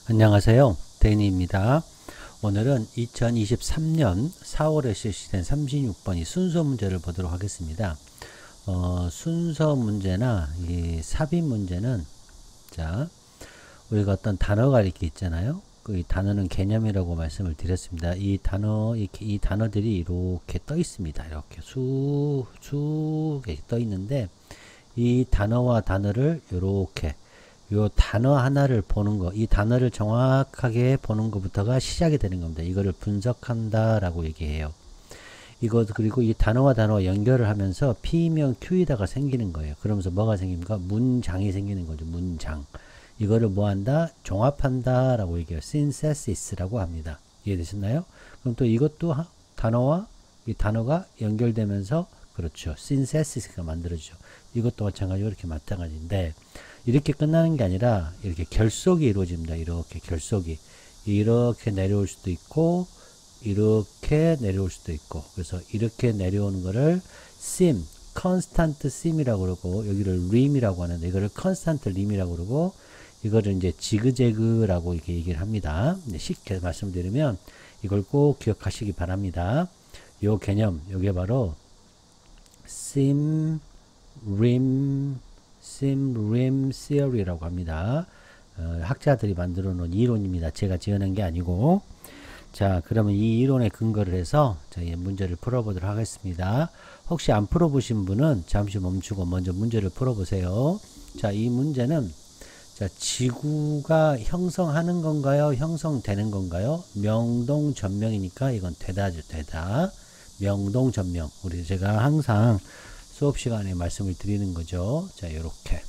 안녕하세요. 데니입니다. 오늘은 2023년 4월에 실시된 36번 이 순서 문제를 보도록 하겠습니다. 순서 문제나 이 삽입 문제는 자, 우리가 어떤 단어가 이렇게 있잖아요. 이 단어는 개념이라고 말씀을 드렸습니다. 이 단어들이 이렇게 떠 있습니다. 이렇게 쭉 이렇게 떠 있는데 이 단어와 단어를 이렇게 요 단어 하나를 보는 거, 이 단어를 정확하게 보는 것부터가 시작이 되는 겁니다. 이거를 분석한다라고 얘기해요. 그리고 이 단어와 단어 연결을 하면서 P명 Q에다가 생기는 거예요. 그러면서 뭐가 생깁니까? 문장이 생기는 거죠. 문장. 이거를 뭐 한다? 종합한다 라고 얘기해요. synthesis라고 합니다. 이해되셨나요? 그럼 또 이것도 단어와 이 단어가 연결되면서 그렇죠. synthesis가 만들어지죠. 이것도 마찬가지로 이렇게 마찬가지인데 이렇게 끝나는 게 아니라 이렇게 결속이 이루어집니다. 이렇게 결속이 이렇게 내려올 수도 있고 이렇게 내려올 수도 있고 그래서 이렇게 내려오는 거를 sim, constant sim이라고 그러고 여기를 rim이라고 하는데 이거를 constant rim이라고 그러고 이거를 이제 지그재그라고 이렇게 얘기를 합니다. 쉽게 말씀드리면 이걸 꼭 기억하시기 바랍니다. 요 개념, 요게 바로 sim, rim theory라고 합니다. 학자들이 만들어 놓은 이론입니다. 제가 지어낸 게 아니고. 자, 그러면 이 이론에 근거를 해서 저희 문제를 풀어보도록 하겠습니다. 혹시 안 풀어보신 분은 잠시 멈추고 먼저 문제를 풀어보세요. 자, 이 문제는 자, 지구가 형성하는 건가요? 형성되는 건가요? 명동전명이니까 이건 되다죠. 되다. 명동전명. 제가 항상 수업 시간에 말씀을 드리는 거죠. 자, 요렇게.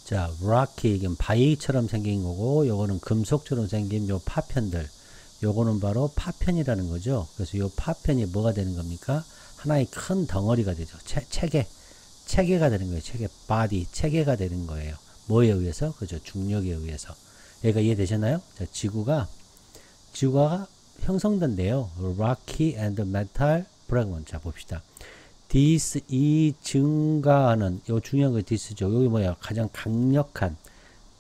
자, rocky, 이건 바위처럼 생긴 거고, 요거는 금속처럼 생긴 요 파편들. 요거는 바로 파편이라는 거죠. 그래서 요 파편이 뭐가 되는 겁니까? 하나의 큰 덩어리가 되죠. 체계가 되는 거예요. body, 체계가 되는 거예요. 뭐에 의해서? 그죠. 중력에 의해서. 얘가 이해되셨나요? 자, 지구가 형성된대요. rocky and metal fragment. 자, 봅시다. this 이 증가하는 요 중요한 거 this죠. 여기 뭐야? 가장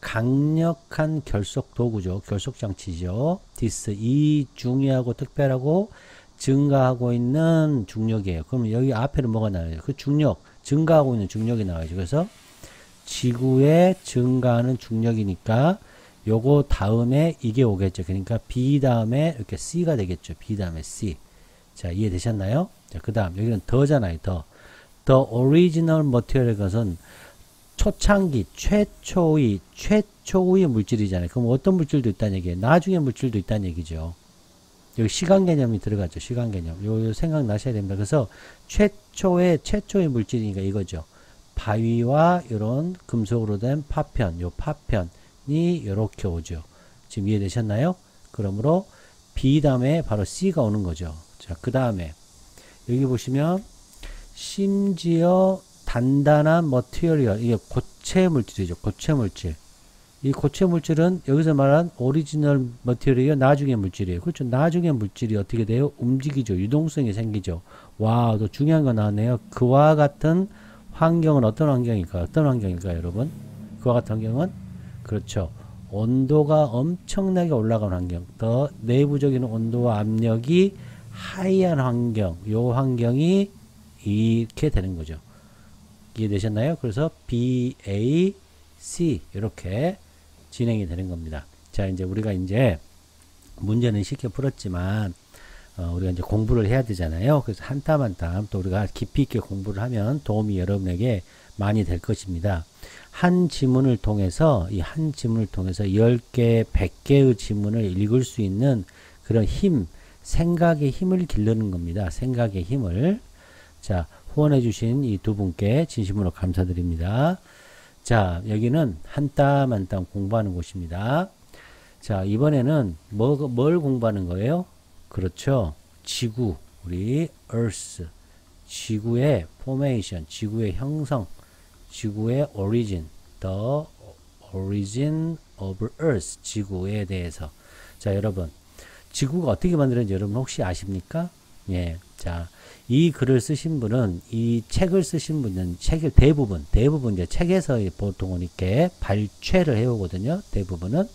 강력한 결속 도구죠. 결속 장치죠. this 이 중요하고 특별하고 증가하고 있는 중력이에요. 그러면 여기 앞에는 뭐가 나와요? 그 중력, 증가하고 있는 중력이 나와야죠. 그래서 지구에 증가하는 중력이니까 요거 다음에 이게 오겠죠. 그러니까 B 다음에 이렇게 C가 되겠죠. B 다음에 C. 자, 이해되셨나요? 자, 그 다음, 여기는 더잖아요, 더. The original material, 것은 초창기, 최초의 물질이잖아요. 그럼 어떤 물질도 있다는 얘기예요? 나중에 물질도 있다는 얘기죠. 여기 시간 개념이 들어갔죠, 시간 개념. 요 생각나셔야 됩니다. 그래서 최초의 물질이니까 이거죠. 바위와 이런 금속으로 된 파편, 요 파편이 요렇게 오죠. 지금 이해되셨나요? 그러므로 B 다음에 바로 C가 오는 거죠. 자, 그 다음에 여기 보시면 심지어 단단한 머티리얼, 이게 고체 물질이죠. 고체 물질. 이 고체 물질은 여기서 말한 오리지널 머티리얼, 나중의 물질이에요. 그렇죠. 나중의 물질이 어떻게 돼요? 움직이죠. 유동성이 생기죠. 와, 또 중요한 거 나왔네요. 그와 같은 환경은 어떤 환경일까요? 어떤 환경일까요, 여러분? 그와 같은 환경은 그렇죠. 온도가 엄청나게 올라간 환경. 더 내부적인 온도와 압력이 하이한 환경, 요 환경이 이렇게 되는 거죠. 이해되셨나요? 그래서 B, A, C 이렇게 진행이 되는 겁니다. 자, 이제 우리가 이제 문제는 쉽게 풀었지만 우리가 이제 공부를 해야 되잖아요. 그래서 한 땀 한 땀 또 우리가 깊이 있게 공부를 하면 도움이 여러분에게 많이 될 것입니다. 한 지문을 통해서 이 한 지문을 통해서 10개, 100개의 지문을 읽을 수 있는 그런 힘, 생각의 힘을 기르는 겁니다. 생각의 힘을. 자, 후원해 주신 이 두 분께 진심으로 감사드립니다. 자, 여기는 한 땀 한 땀 공부하는 곳입니다. 자, 이번에는 뭘 공부하는 거예요? 그렇죠. 지구, 우리 Earth, 지구의 formation, 지구의 형성, 지구의 origin, the origin of Earth, 지구에 대해서. 자, 여러분, 지구가 어떻게 만들어진지 여러분 혹시 아십니까? 예. 자, 이 글을 쓰신 분은, 이 책을 쓰신 분은 대부분 이제 책에서 보통은 이렇게 발췌를 해오거든요. 대부분은.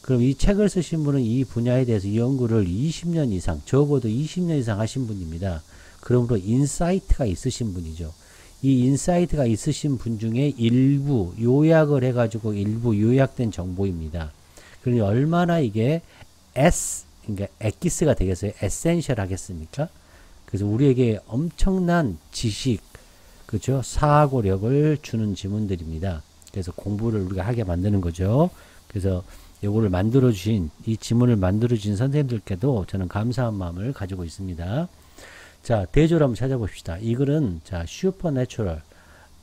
그럼 이 책을 쓰신 분은 이 분야에 대해서 연구를 20년 이상, 적어도 20년 이상 하신 분입니다. 그러므로 인사이트가 있으신 분이죠. 이 인사이트가 있으신 분 중에 일부 요약을 해가지고 일부 요약된 정보입니다. 그러니 얼마나 이게 그러니까 엑기스가 되겠어요? 에센셜 하겠습니까? 그래서 우리에게 엄청난 지식, 그죠? 사고력을 주는 지문들입니다. 그래서 공부를 우리가 하게 만드는 거죠. 그래서 요거를 만들어주신, 이 지문을 만들어주신 선생님들께도 저는 감사한 마음을 가지고 있습니다. 자, 대조를 한번 찾아봅시다. 이 글은, 자, Supernatural,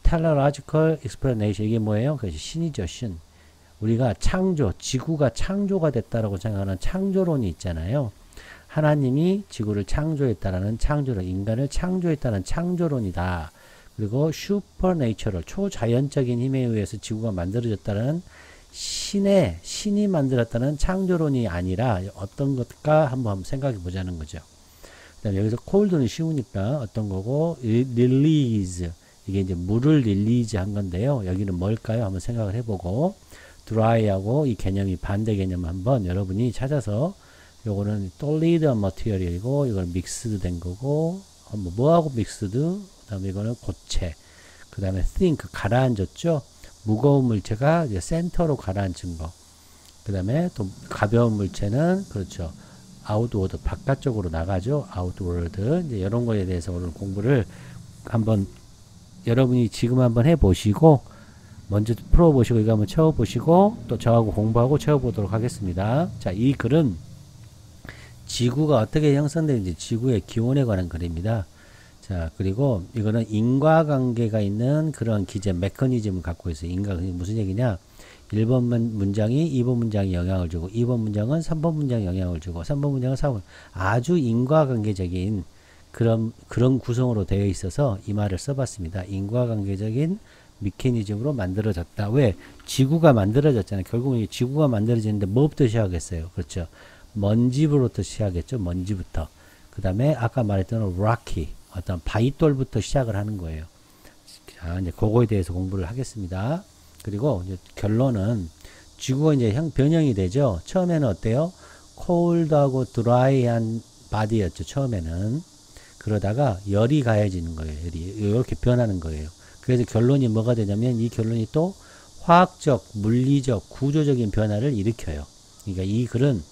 Teleological Explanation. 이게 뭐예요? 그것이 신이죠, 신. 우리가 창조, 지구가 창조가 됐다라고 생각하는 창조론이 있잖아요. 하나님이 지구를 창조했다라는 창조론, 인간을 창조했다는 창조론이다. 그리고 슈퍼내처럴, 초자연적인 힘에 의해서 지구가 만들어졌다는 신이 만들었다는 창조론이 아니라 어떤 것일까 한번 생각해 보자는 거죠. 그 다음에 여기서 콜드는 쉬우니까 어떤 거고, 릴리즈, 이게 이제 물을 릴리즈 한 건데요. 여기는 뭘까요? 한번 생각을 해보고, 드라이하고 이 개념이 반대 개념 한번 여러분이 찾아서, 요거는 solid material이고, 이건 믹스드 된 거고, 뭐하고 믹스드? 그 다음에 이거는 고체. 그 다음에 think, 가라앉았죠? 무거운 물체가 이제 센터로 가라앉은 거. 그 다음에 또 가벼운 물체는, 그렇죠. 아웃워드, 바깥쪽으로 나가죠. 아웃워드. 이제 이런 거에 대해서 오늘 공부를 한번 여러분이 지금 한번 해보시고, 먼저 풀어보시고, 이거 한번 채워보시고, 또 저하고 공부하고 채워보도록 하겠습니다. 자, 이 글은 지구가 어떻게 형성되는지 지구의 기원에 관한 글입니다. 자, 그리고 이거는 인과관계가 있는 그런 기제 메커니즘을 갖고 있어요. 인과관계 무슨 얘기냐? 1번 문장이 2번 문장에 영향을 주고 2번 문장은 3번 문장에 영향을 주고 3번 문장은 4번 아주 인과관계적인 그런 구성으로 되어 있어서 이 말을 써봤습니다. 인과관계적인 메커니즘으로 만들어졌다. 왜? 지구가 만들어졌잖아요. 결국은 지구가 만들어지는데 뭐부터 시작했어요? 그렇죠. 먼지부터 시작했죠. 먼지부터. 그 다음에 아까 말했던 rocky 어떤 바위돌부터 시작을 하는 거예요. 자, 이제 그거에 대해서 공부를 하겠습니다. 그리고 이제 결론은 지구가 이제 변형이 되죠. 처음에는 어때요? 콜드하고 드라이한 바디였죠. 처음에는. 그러다가 열이 가해지는 거예요. 열이 이렇게 변하는 거예요. 그래서 결론이 뭐가 되냐면 이 결론이 또 화학적, 물리적, 구조적인 변화를 일으켜요. 그러니까 이 글은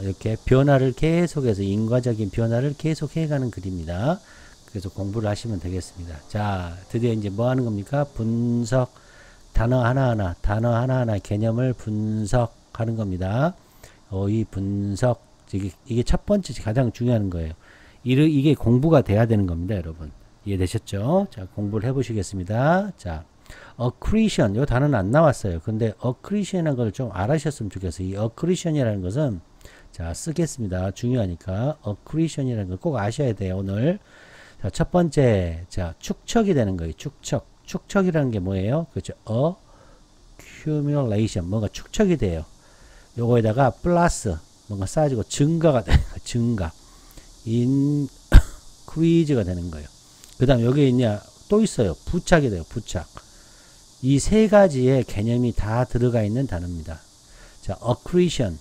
이렇게 변화를 계속해서 인과적인 변화를 계속 해가는 글입니다. 그래서 공부를 하시면 되겠습니다. 자, 드디어 이제 뭐 하는 겁니까? 분석, 단어 하나하나 개념을 분석하는 겁니다. 이 분석, 이게 첫 번째 가장 중요한 거예요. 이게 공부가 돼야 되는 겁니다, 여러분. 이해되셨죠? 자, 공부를 해보시겠습니다. 자, accretion, 이 단어는 안 나왔어요. 근데 accretion이라는 걸 좀 알아셨으면 좋겠어요. 이 accretion이라는 것은 자, 쓰겠습니다. 중요하니까. accretion이라는 걸 꼭 아셔야 돼요, 오늘. 자, 첫 번째, 자, 축척이 되는 거예요. 축척. 축척이라는 게 뭐예요? 그렇죠. accumulation. 뭔가 축척이 돼요. 요거에다가 플러스, 뭔가 쌓아지고 증가가 되는 거예요. 증가. increase가 되는 거예요. 그 다음 여기에 있냐? 또 있어요. 부착이 돼요. 부착. 이 세 가지의 개념이 다 들어가 있는 단어입니다. 자, accretion.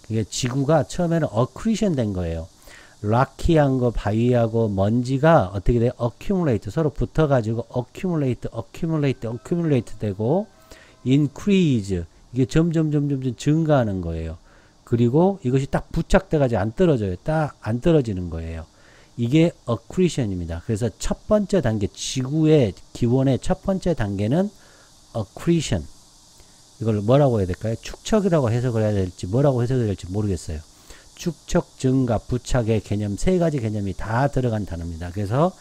이게 지구가 처음에는 accretion 된 거예요. 락키한 거, 바위하고 먼지가 어떻게 돼요? accumulate. 서로 붙어가지고 accumulate 되고 increase. 이게 점점 증가하는 거예요. 그리고 이것이 딱 부착돼가지고 안 떨어져요. 딱 안 떨어지는 거예요. 이게 accretion입니다. 그래서 첫 번째 단계, 지구의 기원의 첫 번째 단계는 accretion. 이걸 뭐라고 해야 될까요? 축척이라고 해석을 해야 될지 뭐라고 해석해야 될지 모르겠어요. 축척, 증가, 부착의 개념, 세 가지 개념이 다 들어간 단어입니다. 그래서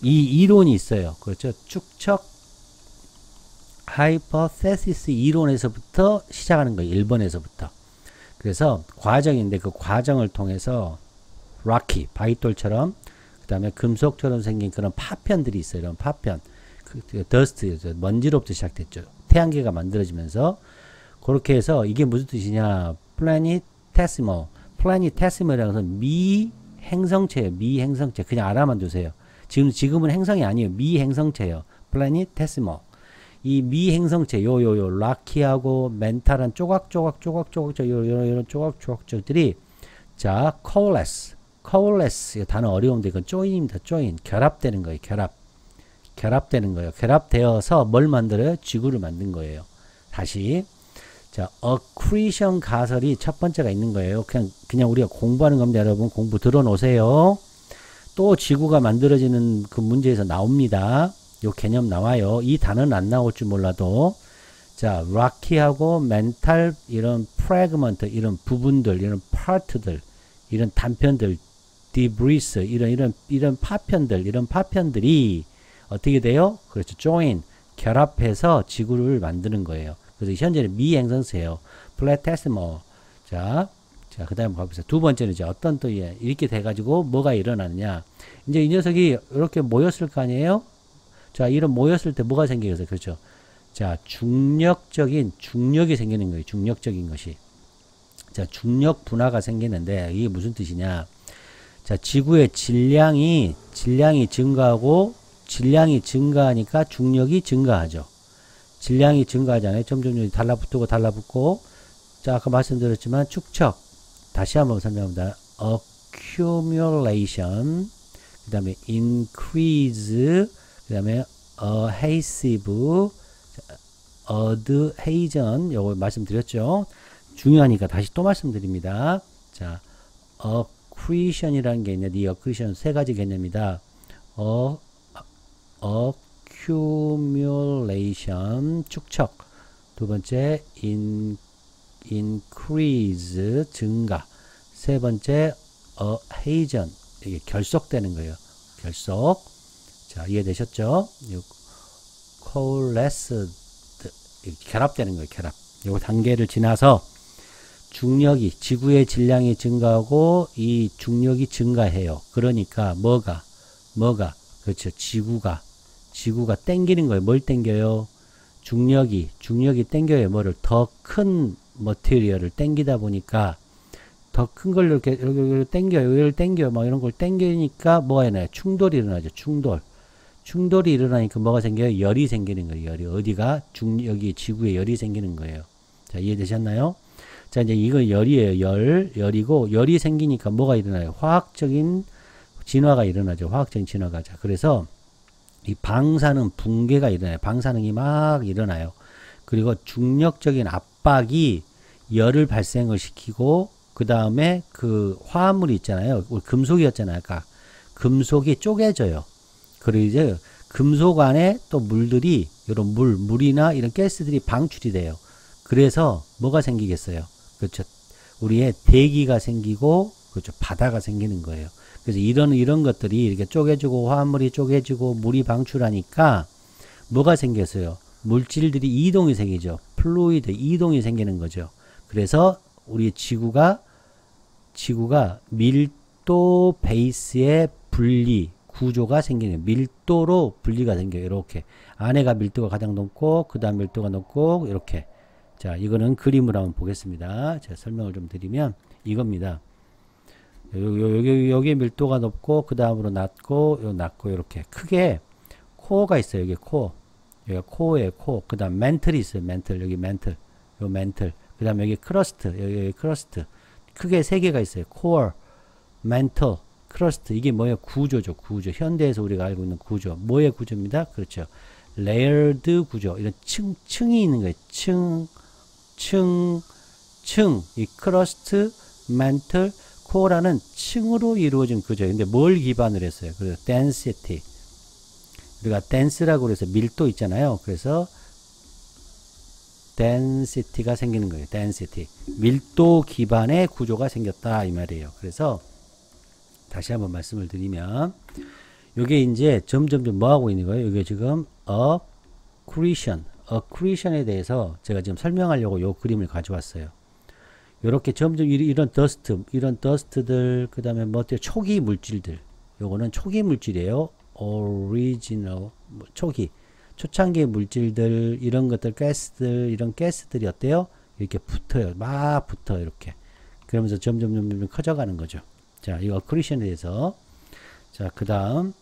이 이론이 있어요. 그렇죠? 축척, 하이퍼테시스 이론에서부터 시작하는 거예요. 1번에서부터. 그래서 과정인데 그 과정을 통해서 락키, 바위돌처럼 그 다음에 금속처럼 생긴 그런 파편들이 있어요. 이런 파편. 더스트, 먼지로부터 시작됐죠. 태양계가 만들어지면서 그렇게 해서 이게 무슨 뜻이냐? 플래닛테시멀이라는 것은 미행성체예요. 미행성체. 그냥 알아만 두세요. 지금은 행성이 아니에요. 미행성체예요. 플래닛테시멀. 이 미행성체 요요요 락키하고 멘탈한 조각조각 요런 조각조각들이 자 coalesce 이 단어 어려운데 이건 join입니다. join 결합되는 거예요. 결합되는 거예요. 결합되어서 뭘 만들어요? 지구를 만든 거예요. 다시 자 accretion 가설이 첫 번째가 있는 거예요. 그냥 우리가 공부하는 겁니다. 여러분 공부 들어놓으세요. 또 지구가 만들어지는 그 문제에서 나옵니다. 요 개념 나와요. 이 단어는 안 나올 줄 몰라도 자 락키하고 멘탈 이런 프래그먼트 이런 부분들 이런 파트들 이런 단편들 debris 이런 파편들이 어떻게 돼요? 그렇죠. join 결합해서 지구를 만드는 거예요. 그래서 현재는 미행성체예요. 플라테시멀 자 그 다음에 가보세요. 두 번째는 이제 어떤 또 이렇게 돼가지고 뭐가 일어나느냐. 이제 이 녀석이 이렇게 모였을 거 아니에요? 자, 이런 모였을 때 뭐가 생기겠어요? 그렇죠. 자, 중력이 생기는 거예요. 중력적인 것이. 자, 중력 분화가 생기는데 이게 무슨 뜻이냐. 자, 지구의 질량이 증가하고 질량이 증가하니까 중력이 증가하죠. 질량이 증가하잖아요. 점점 달라붙고. 자, 아까 말씀드렸지만 축척. 다시 한번 설명합니다. accumulation, 그 다음에 increase, 그 다음에 adhesive, adhesion, 요거 말씀드렸죠. 중요하니까 다시 또 말씀드립니다. 자, accretion이라는 게 있는데, 이 accretion 세 가지 개념이다. accumulation, 축척. 두 번째, increase 증가. 세 번째 adhesion 이게 결속되는 거예요. 결속. 자, 이해되셨죠? coalesced 결합되는 거예요. 결합. 요 단계를 지나서 중력이 지구의 질량이 증가하고 이 중력이 증가해요. 그러니까 뭐가 그렇죠. 지구가 땡기는 거예요. 뭘 땡겨요? 중력이 땡겨요. 뭐를 더 큰 머티리얼을 땡기다 보니까 더 큰 걸 이렇게 땡겨요. 막 이런 걸 땡기니까 뭐가 일어나요? 충돌이 일어나죠. 충돌이 일어나니까 뭐가 생겨요? 열이 생기는 거예요. 열이 어디가? 여기 지구에 열이 생기는 거예요. 자, 이해되셨나요? 자, 이제 이거 열이에요. 열이고 열이 생기니까 뭐가 일어나요? 화학적인 진화가 일어나죠. 화학적인 진화가. 자, 그래서 이 방사능 붕괴가 일어나요. 방사능이 막 일어나요. 그리고 중력적인 압박이 열을 발생을 시키고 그 다음에 그 화합물이 있잖아요. 금속이었잖아요. 아까 금속이 쪼개져요. 그리고 이제 금속 안에 또 물들이 이런 물이나 이런 가스들이 방출이 돼요. 그래서 뭐가 생기겠어요? 그렇죠. 우리의 대기가 생기고 그렇죠. 바다가 생기는 거예요. 그래서 이런 것들이 이렇게 쪼개지고 화합물이 쪼개지고 물이 방출하니까 뭐가 생겼어요? 물질들이 이동이 생기죠. 플루이드 이동이 생기는 거죠. 그래서 우리 지구가 밀도 베이스의 분리 구조가 생기는 밀도로 분리가 생겨요. 이렇게 안에가 밀도가 가장 높고 그 다음 밀도가 높고 이렇게. 자, 이거는 그림으로 한번 보겠습니다. 제가 설명을 좀 드리면 이겁니다. 여기 밀도가 높고 그 다음으로 낮고 이렇게 크게 코어가 있어요. 여기 코어. 여기가 코어예요. 코어. 그 다음 멘틀이 있어요. 멘틀. 여기 멘틀. 요 멘틀. 그 다음 여기 크러스트. 여기 크러스트. 크게 세 개가 있어요. 코어, 멘틀, 크러스트. 이게 뭐예요? 구조죠. 구조. 현대에서 우리가 알고 있는 구조. 뭐의 구조입니다? 그렇죠. 레이어드 구조. 이런 층이 있는 거예요. 층. 이 크러스트, 멘틀, 코어라는 층으로 이루어진 구조예요. 근데 뭘 기반으로 했어요? 그래서 density. 우리가 dense라고 그래서 밀도 있잖아요. 그래서 density가 생기는 거예요. density. 밀도 기반의 구조가 생겼다 이 말이에요. 그래서 다시 한번 말씀을 드리면 이게 이제 점점 뭐 하고 있는 거예요? 이게 지금 accretion에 대해서 제가 지금 설명하려고 요 그림을 가져왔어요. 요렇게 점점 이런 더스트들 그다음에 뭐 초기 물질들. 요거는 초기 물질이에요. original 초창기 물질들 이런 것들 가스들 이런 가스들이 어때요? 이렇게 붙어요. 막 붙어 이렇게. 그러면서 점점 커져가는 거죠. 자, 이 accretion에 대해서 자, 그다음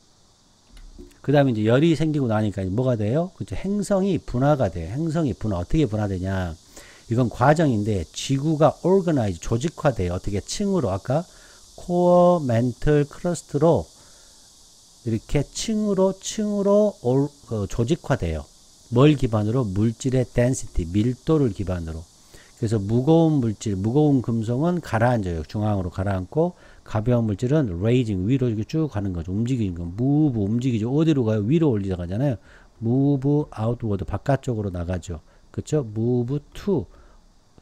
그 다음에 이제 열이 생기고 나니까 뭐가 돼요? 그죠? 행성이 분화가 돼요. 행성이 분화. 어떻게 분화되냐? 이건 과정인데 지구가 organize, 조직화돼요. 어떻게? 층으로 아까 코어, 멘틀, 크러스트로 이렇게 층으로 조직화돼요. 뭘 기반으로? 물질의 density, 밀도를 기반으로. 그래서 무거운 물질, 무거운 금속은 가라앉아요. 중앙으로 가라앉고 가벼운 물질은 raising, 위로 이렇게 쭉 가는 거죠. 움직이는 거. move, 움직이죠. 어디로 가요? 위로 올라가잖아요. move outward, 바깥쪽으로 나가죠. 그쵸? move to,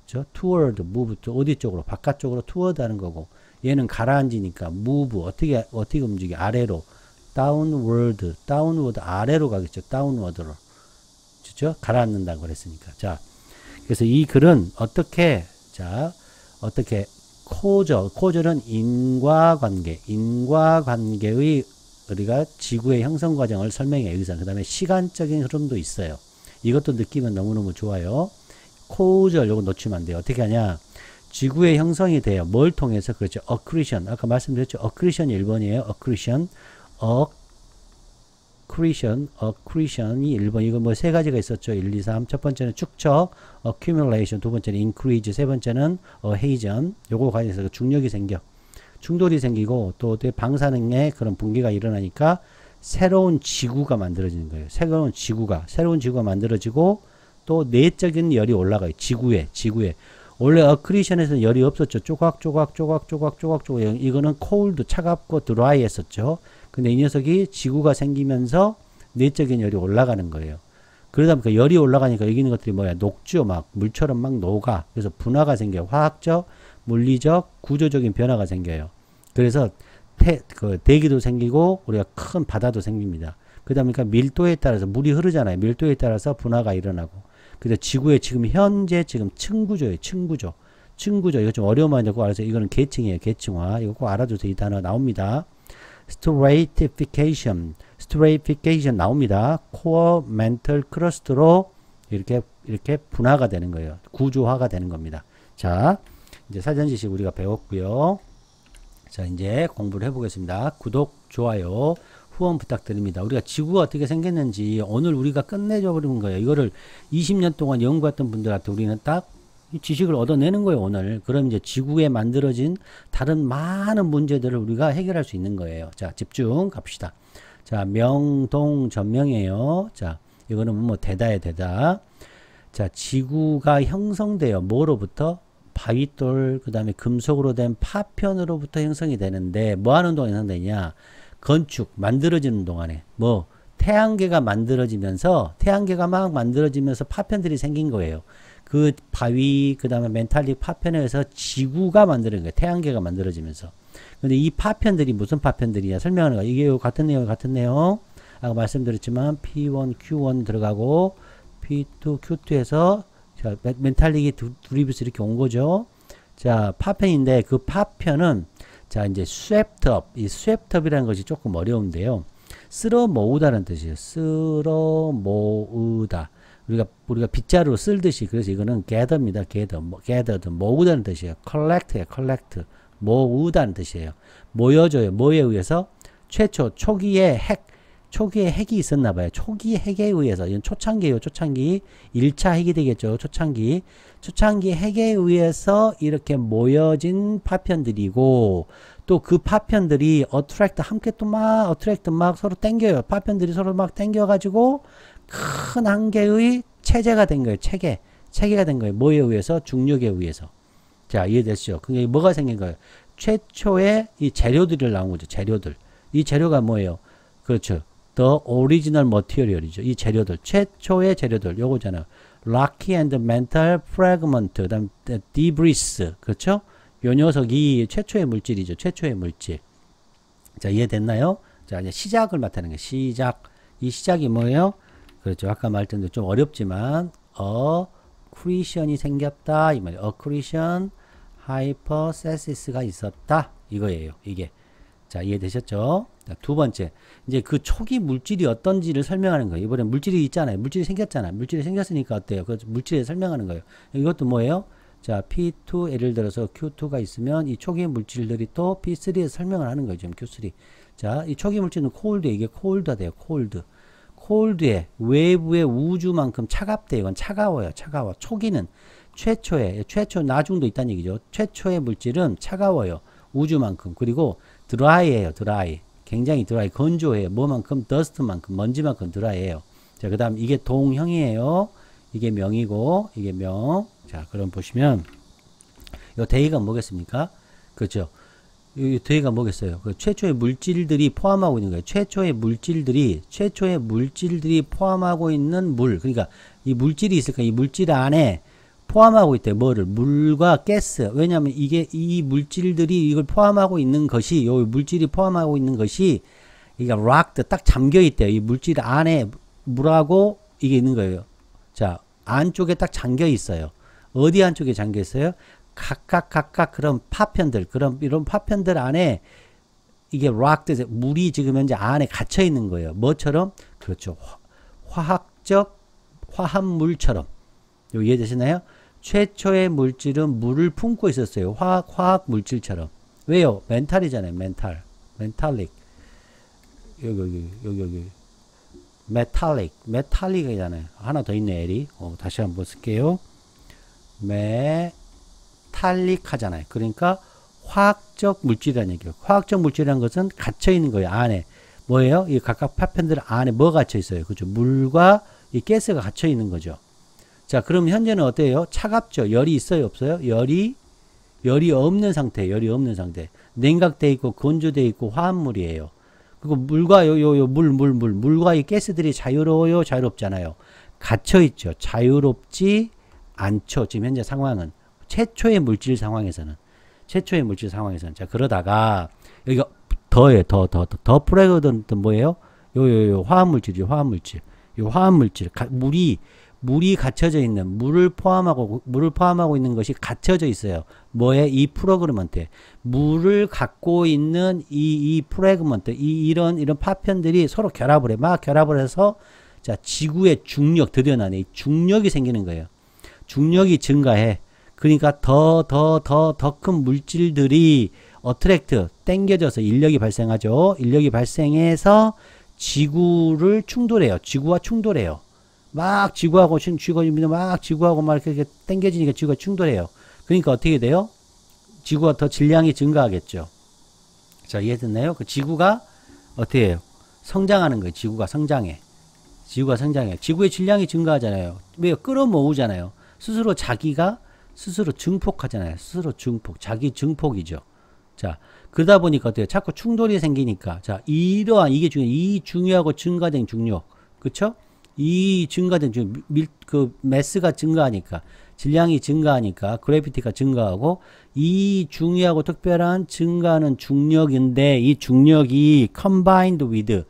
그쵸? toward, move to, 어디 쪽으로? 바깥쪽으로 toward 하는 거고. 얘는 가라앉으니까 move, 어떻게 움직여? 아래로. downward, 아래로 가겠죠. downward로. 그쵸? 가라앉는다고 그랬으니까. 자. 그래서 이 글은 어떻게 코절은 인과관계의 우리가 지구의 형성 과정을 설명해 여기서. 그 다음에 시간적인 흐름도 있어요. 이것도 느끼면 너무너무 좋아요. 코절 요거 놓치면 안 돼요. 어떻게 하냐? 지구의 형성이 돼요. 뭘 통해서? 그렇죠. accretion. 아까 말씀드렸죠. accretion이 1번이에요. accretion이 1번. 이거 뭐 세 가지가 있었죠. 1, 2, 3. 첫 번째는 축적, accumulation. 두 번째는 increase. 세 번째는 adhesion. 요거 관해서 중력이 생겨. 충돌이 생기고 또 방사능의 그런 붕괴가 일어나니까 새로운 지구가 만들어지는 거예요. 새로운 지구가 만들어지고 또 내적인 열이 올라가요. 지구에. 원래 accretion에서는 열이 없었죠. 조각. 이거는 cold, 차갑고 dry 했었죠. 근데 이 녀석이 지구가 생기면서 내적인 열이 올라가는 거예요. 그러다 보니까 열이 올라가니까 여기 있는 것들이 뭐야? 녹죠. 막 물처럼 막 녹아. 그래서 분화가 생겨요. 화학적, 물리적, 구조적인 변화가 생겨요. 그래서 대기도 생기고 우리가 큰 바다도 생깁니다. 그러다 보니까 밀도에 따라서 물이 흐르잖아요. 밀도에 따라서 분화가 일어나고. 그래서 지구의 지금 현재 층구조예요. 층구조. 이거 좀 어려우면 꼭 알아서 이거는 계층이에요. 계층화. 이거 꼭 알아두세요. 이 단어 나옵니다. stratification 나옵니다. 코어, 멘털, 크러스트로 이렇게 분화가 되는 거예요. 구조화가 되는 겁니다. 자, 이제 사전 지식 우리가 배웠고요. 자, 이제 공부를 해보겠습니다. 구독, 좋아요, 후원 부탁드립니다. 우리가 지구가 어떻게 생겼는지 오늘 우리가 끝내줘 버리는 거예요. 이거를 20년 동안 연구했던 분들한테 우리는 딱 지식을 얻어내는 거예요, 오늘. 그럼 이제 지구에 만들어진 다른 많은 문제들을 우리가 해결할 수 있는 거예요. 자, 집중 갑시다. 자, 명동전명이에요. 자, 이거는 뭐 대다예요, 대다. 자, 지구가 형성돼요. 뭐로부터? 바위돌, 그 다음에 금속으로 된 파편으로부터 형성이 되는데, 뭐 하는 동안 형성되냐? 건축, 만들어지는 동안에. 뭐, 태양계가 막 만들어지면서 파편들이 생긴 거예요. 그 바위, 그 다음에 멘탈릭 파편에서 지구가 만드는 거예요. 태양계가 만들어지면서. 근데 이 파편들이 무슨 파편들이냐 설명하는 거예요. 이게 같은 내용. 아까 말씀드렸지만 P1, Q1 들어가고 P2, Q2에서 자, 멘탈릭이 두리부스 이렇게 온 거죠. 자, 파편인데 그 파편은 자, 이제 swept up. 이 swept up이라는 것이 조금 어려운데요. 쓸어 모으다는 뜻이에요. 쓸어 모으다. 우리가 빗자루로 쓸듯이. 그래서 이거는 gather입니다. gathered. 모으다는 뜻이에요. collect. 모으다는 뜻이에요. 모여줘요. 뭐에 의해서? 초기에 핵이 있었나 봐요. 초기 핵에 의해서. 이건 초창기예요. 초창기. 1차 핵이 되겠죠. 초창기 핵에 의해서 이렇게 모여진 파편들이고 또 그 파편들이 attract 막 서로 땡겨요. 파편들이 서로 막 땡겨가지고 큰 한 개의 체제가 된 거예요. 체계가 된 거예요. 뭐에 의해서? 중력에 의해서. 자, 이해됐죠? 그게 뭐가 생긴 거예요? 최초의 이 재료들이 나온 거죠. 재료들. 이 재료가 뭐예요? 그렇죠. The original material이죠. 이 재료들. 최초의 재료들. 요거잖아요. Rocky and metal fragment. 그 다음 debris. 그렇죠? 요 녀석이 최초의 물질이죠. 최초의 물질. 자, 이해됐나요? 자, 이제 시작을 맡는 거예요. 이 시작이 뭐예요? 그렇죠. 아까 말했던 대로 좀 어렵지만 accretion이 생겼다 이 말이에요. accretion, hypothesis가 있었다 이거예요. 이게. 자, 이해되셨죠? 자, 두 번째. 이제 그 초기 물질이 어떤지를 설명하는 거예요. 이번에 물질이 있잖아요. 물질이 생겼잖아요. 물질이 생겼으니까 어때요? 그 물질에 설명하는 거예요. 이것도 뭐예요? 자, P2 예를 들어서 Q2가 있으면 이 초기 물질들이 또 P3에 설명을 하는 거죠. Q3. 자, 이 초기 물질은 콜드에 이게 콜드가 돼요. 콜드에 외부의 우주만큼 차갑대요. 이건 차가워요. 차가워. 초기는 최초 나중도 있다는 얘기죠. 최초의 물질은 차가워요. 우주만큼. 그리고 드라이예요. 드라이. 굉장히 드라이. 건조해요. 뭐만큼? 더스트만큼, 먼지만큼 드라이예요. 자, 그 다음 이게 동형이에요. 이게 명이고 이게 명. 자, 그럼 보시면 요 대의가 뭐겠습니까? 그렇죠. 이 대의가 뭐겠어요? 그 최초의 물질들이 포함하고 있는 거예요. 최초의 물질들이 포함하고 있는 물. 그러니까 이 물질이 있을까? 이 물질 안에 포함하고 있대요. 뭐를? 물과 가스. 왜냐하면 이게 이 물질들이 이걸 포함하고 있는 것이 요 물질이 포함하고 있는 것이 이게 락드 딱 잠겨 있대요. 이 물질 안에 물하고 이게 있는 거예요. 자, 안쪽에 딱 잠겨 있어요. 어디 안쪽에 잠겨 있어요? 각각 그런 파편들, 이런 파편들 안에 이게 락드 물이 지금 현재 안에 갇혀 있는 거예요. 뭐처럼? 그렇죠. 화합물처럼. 이해되시나요? 최초의 물질은 물을 품고 있었어요. 화학 물질처럼. 왜요? 멘탈이잖아요. 멘탈릭. 여기. 메탈릭이잖아요. 하나 더 있네, L이. 다시 한번 쓸게요. 메탈릭 하잖아요. 그러니까 화학적 물질이라는 얘기예요. 화학적 물질이라는 것은 갇혀 있는 거예요. 안에. 뭐예요? 이 각각 파편들 안에 뭐가 갇혀 있어요? 그죠? 물과 이 가스가 갇혀 있는 거죠. 자, 그럼 현재는 어때요? 차갑죠? 열이 있어요? 없어요? 열이 없는 상태. 냉각돼 있고 건조돼 있고 화합물이에요. 그리고 물과 물과 이 가스들이 자유로워요? 자유롭잖아요. 갇혀 있죠. 자유롭지 않죠. 지금 현재 상황은. 최초의 물질 상황에서는. 자, 그러다가 여기가 더예요. 더 프레그던트 뭐예요? 요 화합물질이죠. 요 화합물질. 물이 갇혀져 있는 물을 포함하고 있는 것이 갇혀져 있어요. 뭐에? 이 프로그램한테 물을 갖고 있는 이 프래그먼트 이런 파편들이 서로 결합을 해서 자, 지구의 중력 드디어 나네. 이 중력이 생기는 거예요. 중력이 증가해. 그러니까 더 큰 물질들이 어트랙트 땡겨져서 인력이 발생하죠. 인력이 발생해서 지구를 충돌해요. 지구와 충돌해요. 막 지구하고 막 이렇게 당겨지니까 지구가 충돌해요. 그러니까 어떻게 돼요? 지구가 더 질량이 증가하겠죠. 자, 이해됐나요? 그 지구가 어떻게 해요? 성장하는 거예요. 지구가 성장해. 지구의 질량이 증가하잖아요. 왜요? 끌어모으잖아요. 스스로 증폭하잖아요. 자기 증폭이죠. 자, 그러다 보니까 어때요? 자꾸 충돌이 생기니까. 자, 이게 이 중요하고 증가된 중력. 그쵸? 이 증가된 매스가 증가하니까, 질량이 증가하니까, 그래피티가 증가하고, 이 중요하고 특별한 증가하는 중력인데, 이 중력이 combined with,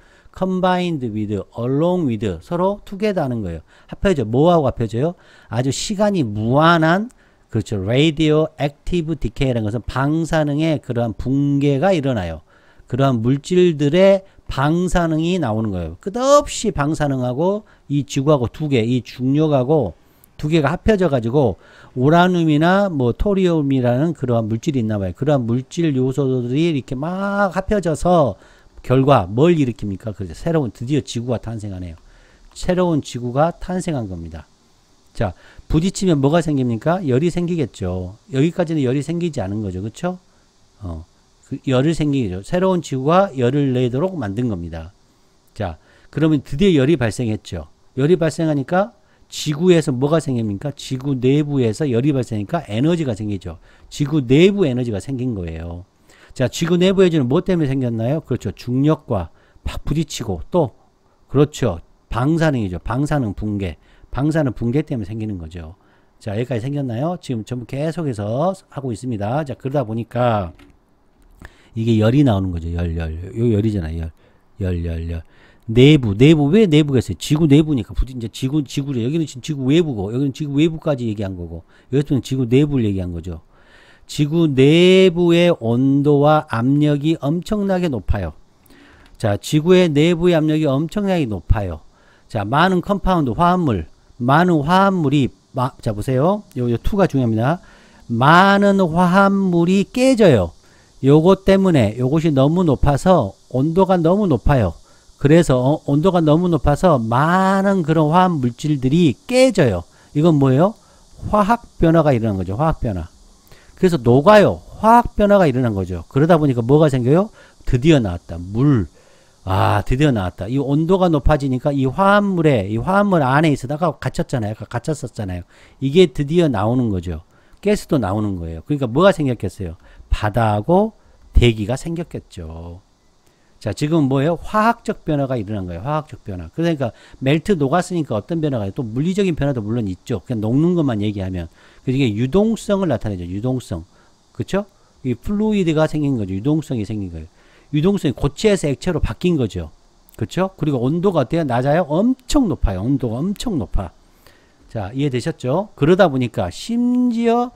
along with, 서로 together 하는 거예요. 합해져. 뭐하고 합해져요? 아주 시간이 무한한, 그렇죠. radioactive decay라는 것은 방사능의 그러한 붕괴가 일어나요. 그러한 물질들의 방사능이 나오는 거예요. 끝없이 방사능하고 이 지구하고 이 중력하고 두 개가 합해져 가지고 우라늄이나 토리움이라는 그러한 물질이 있나 봐요. 그러한 물질 요소들이 이렇게 막 합해져서 결과 뭘 일으킵니까? 그래서 드디어 지구가 탄생하네요. 새로운 지구가 탄생한 겁니다. 자, 부딪히면 뭐가 생깁니까? 열이 생기겠죠. 여기까지는 열이 생기지 않은 거죠. 그쵸? 열을 생기죠. 새로운 지구가 열을 내도록 만든 겁니다. 자, 그러면 드디어 열이 발생했죠. 열이 발생하니까 지구에서 뭐가 생깁니까? 지구 내부에서 열이 발생하니까 에너지가 생기죠. 지구 내부 에너지가 생긴 거예요. 자, 지구 내부 에너지는 뭐 때문에 생겼나요? 그렇죠. 중력과 막 부딪히고 또 그렇죠. 방사능이죠. 방사능 붕괴 때문에 생기는 거죠. 자, 여기까지 생겼나요? 지금 전부 계속해서 하고 있습니다. 자, 그러다 보니까 이게 열이 나오는 거죠. 요 열이잖아요. 열. 내부. 왜 내부겠어요? 지구 내부니까. 이제 지구죠. 여기는 지구 외부고, 여기는 지구 외부까지 얘기한 거고, 여기서는 지구 내부를 얘기한 거죠. 지구 내부의 온도와 압력이 엄청나게 높아요. 자, 지구의 내부의 압력이 엄청나게 높아요. 자, 많은 화합물이, 자, 보세요. 요 2가 중요합니다. 많은 화합물이 깨져요. 요것 때문에 요것이 너무 높아서 온도가 너무 높아요. 그래서 온도가 너무 높아서 많은 그런 화학 물질들이 깨져요. 이건 뭐예요? 화학 변화가 일어난 거죠. 화학 변화. 그래서 녹아요. 화학 변화가 일어난 거죠. 그러다 보니까 뭐가 생겨요? 드디어 나왔다. 물. 아, 드디어 나왔다. 이 온도가 높아지니까 이 화합물 안에 있어다가 갇혔잖아요. 갇혔었잖아요. 이게 드디어 나오는 거죠. 가스도 나오는 거예요. 그러니까 뭐가 생겼겠어요? 바다하고 대기가 생겼겠죠. 자, 지금 뭐예요? 화학적 변화가 일어난 거예요. 화학적 변화. 그러니까 멜트 녹았으니까 어떤 변화가 또 물리적인 변화도 물론 있죠. 그냥 녹는 것만 얘기하면. 그래서 이게 유동성을 나타내죠. 유동성. 그렇죠? 이 플루이드가 생긴 거죠. 유동성이 생긴 거예요. 유동성이 고체에서 액체로 바뀐 거죠. 그렇죠? 그리고 온도가 어때요? 낮아요? 엄청 높아요. 온도가 엄청 높아. 자, 이해되셨죠? 그러다 보니까 심지어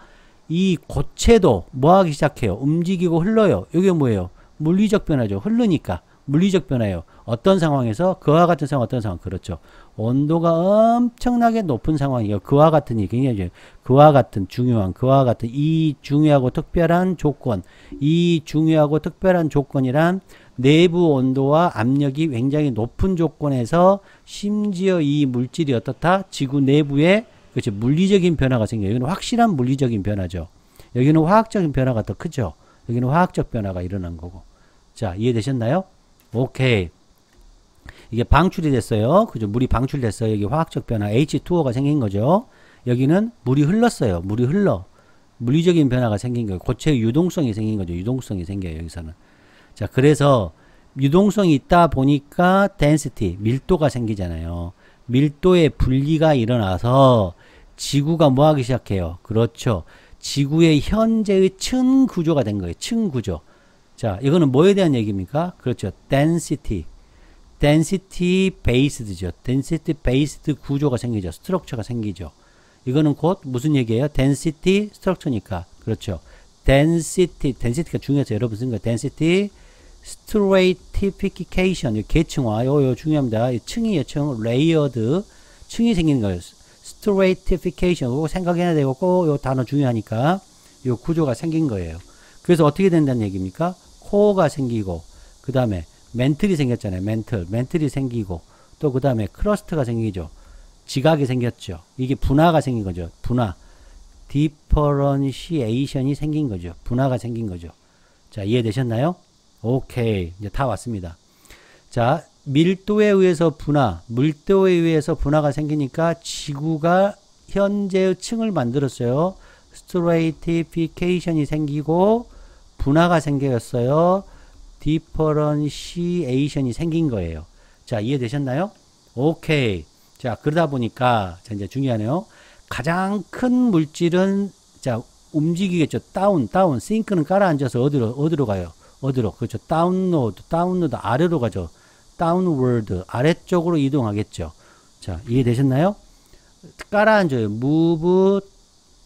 이 고체도 뭐 하기 시작해요? 움직이고 흘러요. 이게 뭐예요? 물리적 변화죠. 흐르니까. 물리적 변화예요. 어떤 상황에서? 그와 같은 상황, 어떤 상황? 그렇죠. 온도가 엄청나게 높은 상황이에요. 그와 같은, 굉장히, 그와 같은 중요한, 그와 같은 이 중요하고 특별한 조건, 이 중요하고 특별한 조건이란 내부 온도와 압력이 굉장히 높은 조건에서 심지어 이 물질이 어떻다? 지구 내부에, 그렇죠. 물리적인 변화가 생겨요. 여기는 확실한 물리적인 변화죠. 여기는 화학적인 변화가 더 크죠. 여기는 화학적 변화가 일어난 거고. 자, 이해되셨나요? 오케이. 이게 방출이 됐어요. 그죠? 물이 방출됐어요. 여기 화학적 변화 H2O가 생긴 거죠. 여기는 물이 흘렀어요. 물이 흘러. 물리적인 변화가 생긴 거예요. 고체의 유동성이 생긴 거죠. 유동성이 생겨요. 여기서는. 자, 그래서 유동성이 있다 보니까 density, 밀도가 생기잖아요. 밀도의 분리가 일어나서 지구가 뭐 하기 시작해요? 그렇죠. 지구의 현재의 층 구조가 된 거예요. 층 구조. 자, 이거는 뭐에 대한 얘기입니까? 그렇죠. density based죠. density based 구조가 생기죠. 스트럭처가 생기죠. 이거는 곧 무슨 얘기예요? density 스트럭처니까. 그렇죠. density가 중요해서 여러분 쓴 거예요. density stratification, 계층화, 요 중요합니다. 층이에요, 층. layered, 층이 생기는 거예요. stratification, 그거 생각해야 되고, 꼭 요 단어 중요하니까, 요 구조가 생긴 거예요. 그래서 어떻게 된다는 얘기입니까? 코어가 생기고, 그 다음에 멘틀이 생겼잖아요. 멘틀이 생기고, 또 그 다음에 크러스트가 생기죠. 지각이 생겼죠. 이게 분화가 생긴 거죠. 분화. differentiation이 생긴 거죠. 분화가 생긴 거죠. 자, 이해되셨나요? 오케이. 이제 다 왔습니다. 자, 밀도에 의해서 분화, 물도에 의해서 분화가 생기니까 지구가 현재의 층을 만들었어요. stratification이 생기고 분화가 생겼어요. differentiation이 생긴 거예요. 자, 이해되셨나요? 오케이. 자, 그러다 보니까 자, 이제 중요하네요. 가장 큰 물질은 자, 움직이겠죠. 다운. 싱크는 깔아앉아서 어디로 가요? 어디로? 그렇죠. 다운로드 아래로 가죠. 다운워드 아래쪽으로 이동하겠죠. 자, 이해되셨나요? 깔아앉아요. move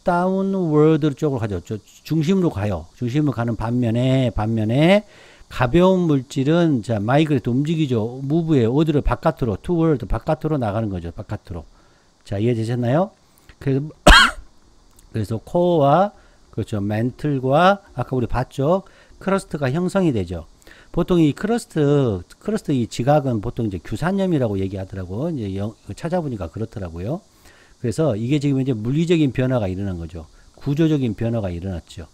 downward 쪽으로 가죠. 중심으로 가요. 중심으로 가는 반면에 가벼운 물질은 자, 마이그레이트 움직이죠. muve예요. 어디로? 바깥으로. toward 바깥으로 나가는 거죠. 바깥으로. 자, 이해되셨나요? 그래서 코어와 그렇죠. 멘틀과 아까 우리 봤죠. 크러스트가 형성이 되죠. 보통 이 크러스트 이 지각은 보통 이제 규산염이라고 얘기하더라고. 이제 찾아보니까 그렇더라고요. 그래서 이게 지금 이제 물리적인 변화가 일어난 거죠. 구조적인 변화가 일어났죠.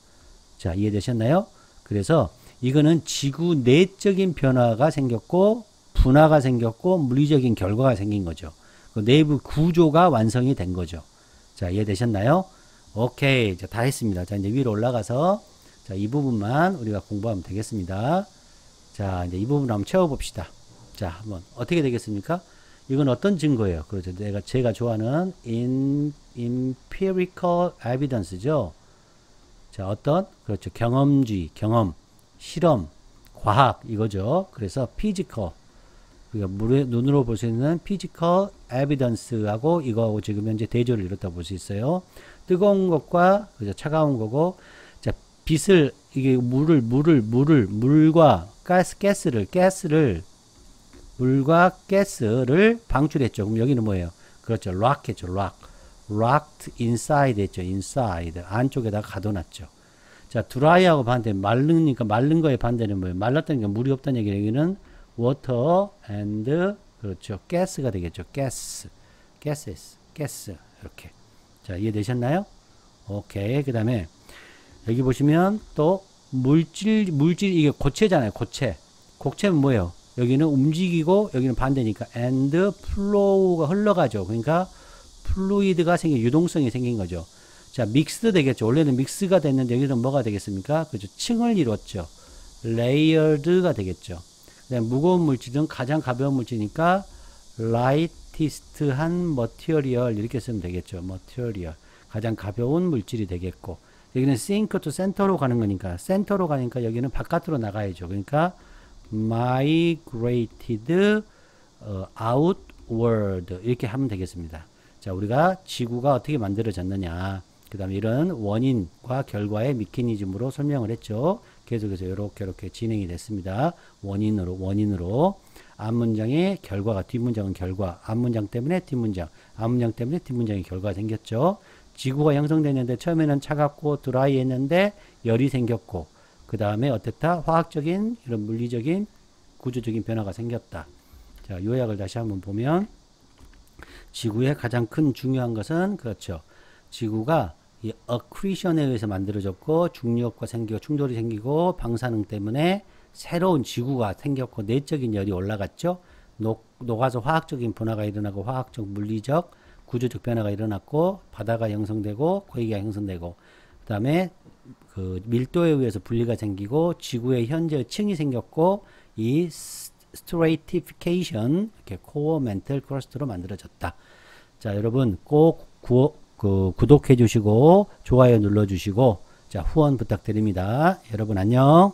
자, 이해되셨나요? 그래서 이거는 지구 내적인 변화가 생겼고 분화가 생겼고 물리적인 결과가 생긴 거죠. 그 내부 구조가 완성이 된 거죠. 자, 이해되셨나요? 오케이. 자, 다 했습니다. 자, 이제 위로 올라가서 자, 이 부분만 우리가 공부하면 되겠습니다. 자, 이제 이 부분 한번 채워봅시다. 자, 한번 어떻게 되겠습니까? 이건 어떤 증거예요? 그렇죠. 제가 좋아하는 empirical evidence죠. 자, 그렇죠. 경험주의, 경험, 실험, 과학 이거죠. 그래서 physical, 우리가 눈으로 볼 수 있는 physical evidence하고 이거하고 지금 현재 대조를 이뤘다 볼 수 있어요. 뜨거운 것과 그죠. 차가운 거고, 자, 빛을 이게 물과 물과 가스를 방출했죠. 그럼 여기는 뭐예요? 그렇죠. rock했죠. rocked inside 했죠. inside 안쪽에다가 가둬놨죠. 자, 드라이하고 반대, 마르니까 마른 거의 반대는 뭐예요? 말랐다니까 물이 없다는 얘기는 여기는 water and 그렇죠. 가스가 되겠죠. 가스. 가스. 이렇게. 자, 이해되셨나요? 오케이. 그 다음에 여기 보시면 또 물질 이게 고체잖아요. 고체는 뭐예요? 여기는 움직이고 여기는 반대니까 and flow가 흘러가죠. 그러니까 플루이드가 유동성이 생긴 거죠. 자, 믹스드 되겠죠. 원래는 믹스가 됐는데 여기는 뭐가 되겠습니까? 그죠. 층을 이뤘죠. 레이어드가 되겠죠. 그다음에 무거운 물질은 가장 가벼운 물질이니까 lightest한 material 이렇게 쓰면 되겠죠. material. 가장 가벼운 물질이 되겠고 여기는 sink to center로 가는 거니까 센터로 가니까 여기는 바깥으로 나가야죠. 그러니까 migrated outward 이렇게 하면 되겠습니다. 자, 우리가 지구가 어떻게 만들어졌느냐 그 다음에 이런 원인과 결과의 메커니즘으로 설명을 했죠. 계속해서 이렇게 진행이 됐습니다. 원인으로 앞문장의 결과가 뒷문장은 결과 앞문장 때문에 뒷문장 앞문장 때문에 뒷문장의 결과가 생겼죠. 지구가 형성됐는데 처음에는 차갑고 드라이했는데 열이 생겼고 그 다음에 어땠다? 화학적인 이런 물리적인 구조적인 변화가 생겼다. 자, 요약을 다시 한번 보면 지구의 가장 큰 중요한 것은 그렇죠. 지구가 이 어크리션에 의해서 만들어졌고 중력과 생기고 충돌이 생기고 방사능 때문에 새로운 지구가 생겼고 내적인 열이 올라갔죠. 녹아서 화학적인 변화가 일어나고 화학적 물리적 구조적 변화가 일어났고 바다가 형성되고 고기가 형성되고 그 다음에 그 밀도에 의해서 분리가 생기고 지구의 현재 층이 생겼고 이 stratification 이렇게 코어 멘틀 크러스트로 만들어졌다. 자, 여러분 꼭 구독해 주시고 좋아요 눌러 주시고 자, 후원 부탁드립니다. 여러분 안녕.